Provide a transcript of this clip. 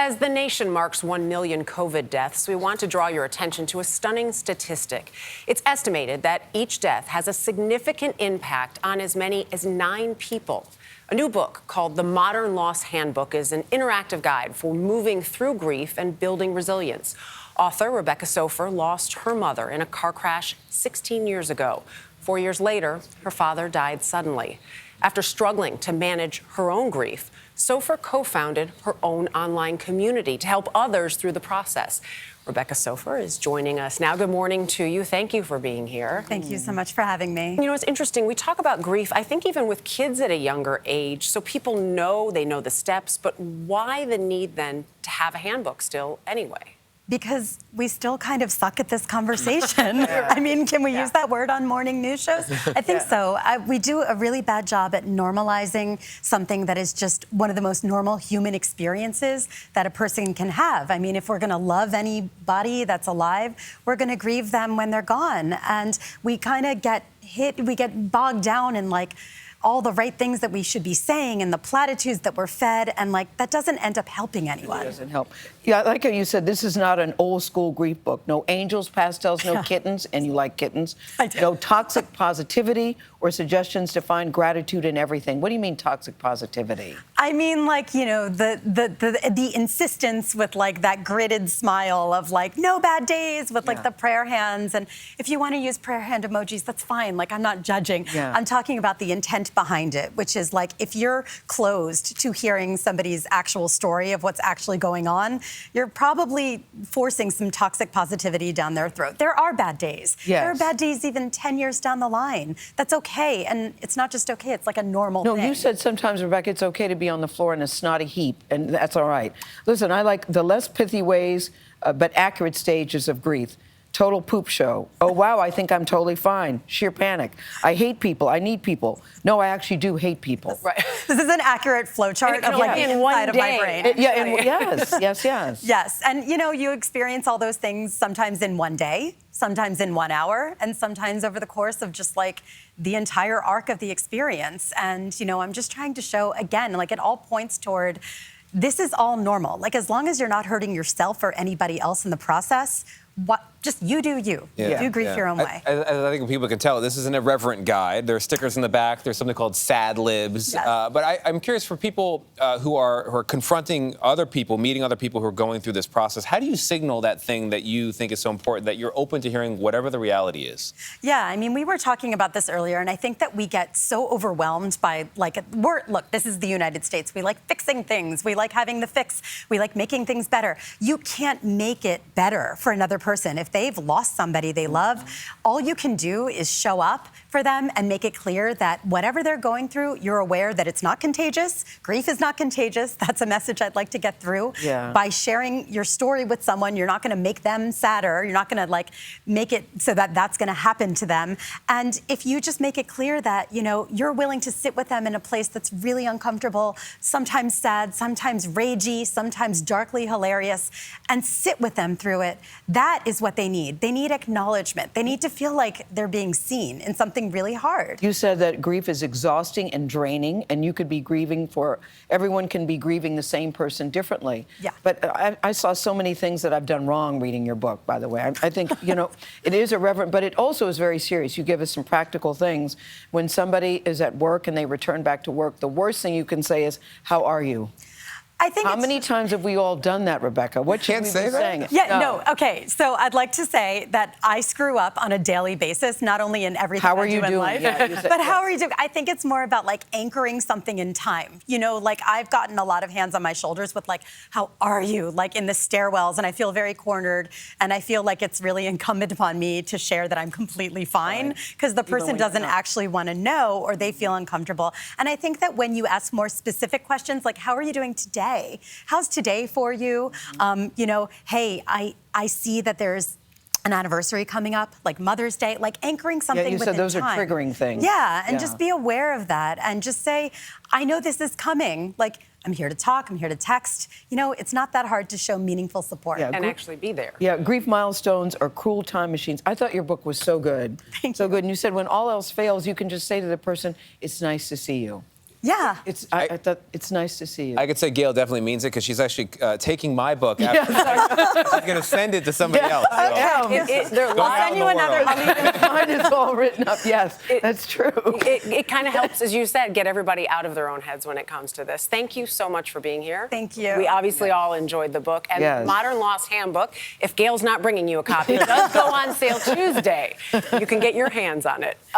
As the nation marks 1 million COVID deaths, we want to draw your attention to a stunning statistic. It's estimated that each death has a significant impact on as many as 9 people. A new book called the Modern Loss Handbook is an interactive guide for moving through grief and building resilience. Author Rebecca Soffer lost her mother in a car crash 16 years ago. 4 years later, her father died suddenly. After struggling to manage her own grief, Soffer co-founded her own online community to help others through the process. Rebecca Soffer is joining us now. Good morning to you. Thank you for being here. Thank you so much for having me. You know, it's interesting. We talk about grief, I think even with kids at a younger age, so people know, they know the steps, but why the need then to have a handbook still anyway? Because we still kind of suck at this conversation. I mean, can we use that word on morning news shows? I think so. We do a really bad job at normalizing something that is just one of the most normal human experiences that a person can have. I mean, if we're gonna love anybody that's alive, we're gonna grieve them when they're gone. And we kind of get bogged down in like, all the right things that we should be saying and the platitudes that we're fed, and like that doesn't end up helping anyone. It doesn't help. Yeah, like how you said, this is not an old school grief book. No angels, pastels, no kittens, and you like kittens. I do. No toxic positivity or suggestions to find gratitude in everything. What do you mean toxic positivity? I mean, like, you know, the insistence with like that gridded smile of like no bad days with like the prayer hands. And if you want to use prayer hand emojis, that's fine. Like, I'm not judging. Yeah. I'm talking about the intent behind it, which is like if you're closed to hearing somebody's actual story of what's actually going on, you're probably forcing some toxic positivity down their throat. There are bad days. Yes. There are bad days even 10 years down the line. That's okay. And it's not just okay, it's like a normal thing. No, you said sometimes, Rebecca, it's okay to be on the floor in a snotty heap, and that's all right. Listen, I like the less pithy ways, but accurate stages of grief. Total poop show. Oh, wow, I think I'm totally fine. Sheer panic. I hate people. I need people. No, I actually do hate people. Right. This is an accurate flowchart of like the inside of my brain. Yes. And you know, you experience all those things sometimes in one day, sometimes in 1 hour, and sometimes over the course of just like the entire arc of the experience. And, you know, I'm just trying to show, again, like it all points toward this is all normal. Like as long as you're not hurting yourself or anybody else in the process, just you do you. You grieve your own way. I think people can tell this is an irreverent guide. There are stickers in the back. There's something called sad libs. Yes. But I'm curious for people who are confronting other people, meeting other people who are going through this process. How do you signal that thing that you think is so important, that you're open to hearing whatever the reality is? Yeah, I mean, we were talking about this earlier, and I think that we get so overwhelmed by like, look, this is the United States. We like fixing things. We like having the fix. We like making things better. You can't make it better for another person. If they've lost somebody they love, all you can do is show up for them and make it clear that whatever they're going through, you're aware that it's not contagious. Grief is not contagious. That's a message I'd like to get through. Yeah. By sharing your story with someone, you're not going to make them sadder. You're not going to like make it so that that's going to happen to them. And if you just make it clear that, you know, you're willing to sit with them in a place that's really uncomfortable, sometimes sad, sometimes ragey, sometimes darkly hilarious, and sit with them through it, that is what they need. They need acknowledgement. They need to feel like they're being seen in something really hard. You said that grief is exhausting and draining, and you could be grieving everyone can be grieving the same person differently. Yeah. But I saw so many things that I've done wrong reading your book, by the way. I think, you know, it is irreverent, but it also is very serious. You give us some practical things. When somebody is at work and they return back to work, the worst thing you can say is, how are you? I think How many times have we all done that, Rebecca? What should we be saying? Yeah, no, okay. So I'd like to say that I screw up on a daily basis, not only in everything I do in life, but how are you doing? I think it's more about like anchoring something in time. You know, like I've gotten a lot of hands on my shoulders with like, how are you? Like in the stairwells, and I feel very cornered, and I feel like it's really incumbent upon me to share that I'm completely fine, because the person doesn't actually want to know, or they feel uncomfortable. And I think that when you ask more specific questions, like how are you doing today? How's today for you? You know, hey, I see that there's an anniversary coming up, like Mother's Day, like anchoring something within time. Yeah, you said those are triggering things. Yeah, and just be aware of that and just say, I know this is coming. Like, I'm here to talk, I'm here to text. You know, it's not that hard to show meaningful support. And actually be there. Yeah, grief milestones are cruel time machines. I thought your book was so good. Thank so you. good. And you said when all else fails, you can just say to the person, it's nice to see you. Yeah. I thought it's nice to see you. I could say Gayle definitely means it because she's actually taking my book. After she's going to send it to somebody else. So. I'll send you another. Mine is all written up. Yes, that's true. It kind of helps, as you said, get everybody out of their own heads when it comes to this. Thank you so much for being here. Thank you. We obviously all enjoyed the book. And Yes. Modern Loss Handbook, if Gayle's not bringing you a copy, it does go on sale Tuesday. You can get your hands on it.